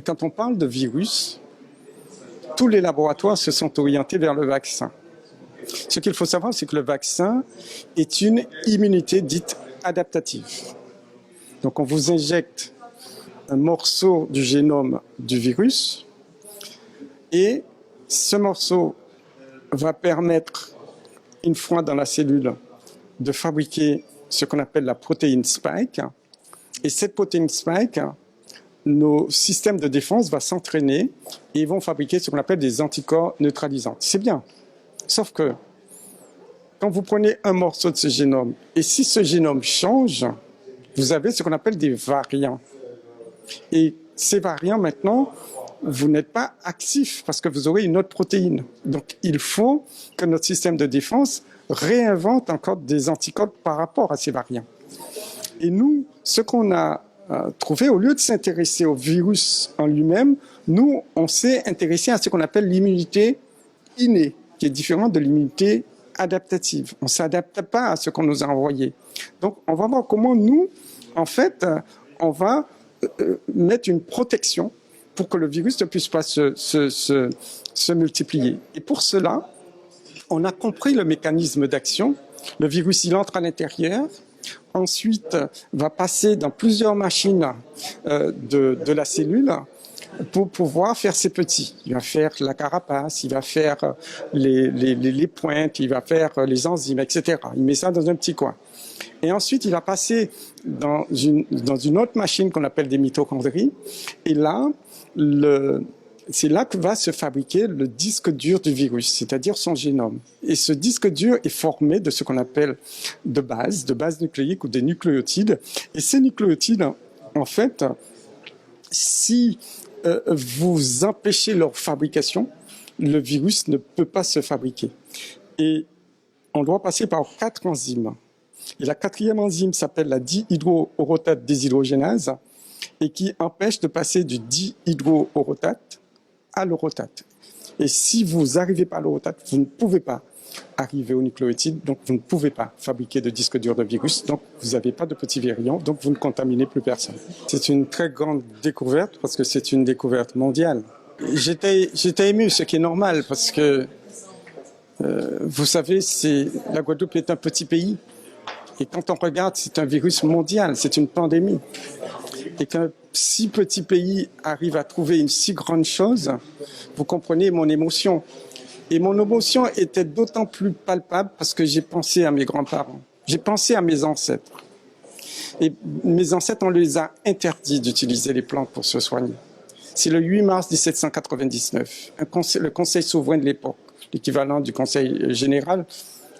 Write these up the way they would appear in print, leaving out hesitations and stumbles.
quand on parle de virus, tous les laboratoires se sont orientés vers le vaccin. Ce qu'il faut savoir, c'est que le vaccin est une immunité dite adaptative. Donc on vous injecte un morceau du génome du virus et ce morceau va permettre, une fois dans la cellule, de fabriquer ce qu'on appelle la protéine spike. Et cette protéine spike, nos systèmes de défense vont s'entraîner et ils vont fabriquer ce qu'on appelle des anticorps neutralisants. C'est bien. Sauf que quand vous prenez un morceau de ce génome et si ce génome change, vous avez ce qu'on appelle des variants. Et ces variants, maintenant, vous n'êtes pas actifs parce que vous aurez une autre protéine. Donc, il faut que notre système de défense réinvente encore des anticorps par rapport à ces variants. Et nous, ce qu'on a trouvé, au lieu de s'intéresser au virus en lui-même, nous, on s'est intéressé à ce qu'on appelle l'immunité innée, qui est différente de l'immunité adaptative. On ne s'adapte pas à ce qu'on nous a envoyé. Donc, on va voir comment nous, en fait, on va mettre une protection pour que le virus ne puisse pas se multiplier. Et pour cela, on a compris le mécanisme d'action. Le virus, il entre à l'intérieur, ensuite va passer dans plusieurs machines de la cellule pour pouvoir faire ses petits. Il va faire la carapace, il va faire les pointes, il va faire les enzymes, etc. Il met ça dans un petit coin. Et ensuite, il va passer dans une autre machine qu'on appelle des mitochondries. Et là, c'est là que va se fabriquer le disque dur du virus, c'est-à-dire son génome. Et ce disque dur est formé de ce qu'on appelle de bases nucléiques ou des nucléotides. Et ces nucléotides, en fait, si vous empêchez leur fabrication, le virus ne peut pas se fabriquer. Et on doit passer par 4 enzymes. Et la 4e enzyme s'appelle la dihydroorotate déshydrogénase et qui empêche de passer du dihydroorotate à l'orotate. Et si vous n'arrivez pas à l'orotate, vous ne pouvez pas arriver au nucléotide, donc vous ne pouvez pas fabriquer de disque dur de virus, donc vous n'avez pas de petits virions, donc vous ne contaminez plus personne. C'est une très grande découverte parce que c'est une découverte mondiale. J'étais ému, ce qui est normal, parce que vous savez, la Guadeloupe est un petit pays. Et quand on regarde, c'est un virus mondial, c'est une pandémie. Et qu'un si petit pays arrive à trouver une si grande chose, vous comprenez mon émotion. Et mon émotion était d'autant plus palpable parce que j'ai pensé à mes grands-parents. J'ai pensé à mes ancêtres. Et mes ancêtres, on les a interdits d'utiliser les plantes pour se soigner. C'est le 8 mars 1799, le Conseil souverain de l'époque, l'équivalent du Conseil général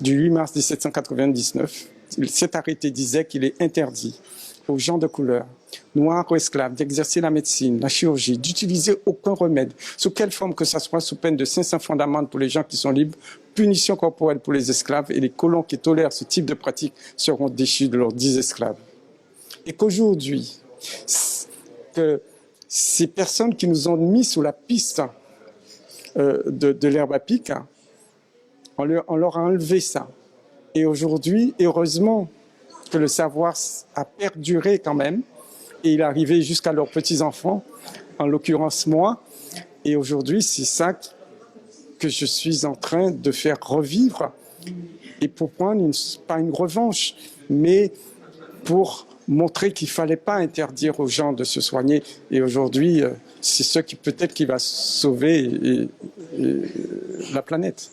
du 8 mars 1799, cet arrêté disait qu'il est interdit aux gens de couleur, noirs ou esclaves, d'exercer la médecine, la chirurgie, d'utiliser aucun remède, sous quelle forme que ce soit, sous peine de 500 francs d'amende pour les gens qui sont libres, punition corporelle pour les esclaves, et les colons qui tolèrent ce type de pratique seront déchus de leurs 10 esclaves. Et qu'aujourd'hui, que ces personnes qui nous ont mis sous la piste de l'herbe à pic, on leur a enlevé ça. Et aujourd'hui, heureusement que le savoir a perduré quand même, et il est arrivé jusqu'à leurs petits-enfants, en l'occurrence moi. Et aujourd'hui, c'est ça que je suis en train de faire revivre, et pour prendre, pas une revanche, mais pour montrer qu'il ne fallait pas interdire aux gens de se soigner. Et aujourd'hui, c'est ce qui peut-être qui va sauver la planète.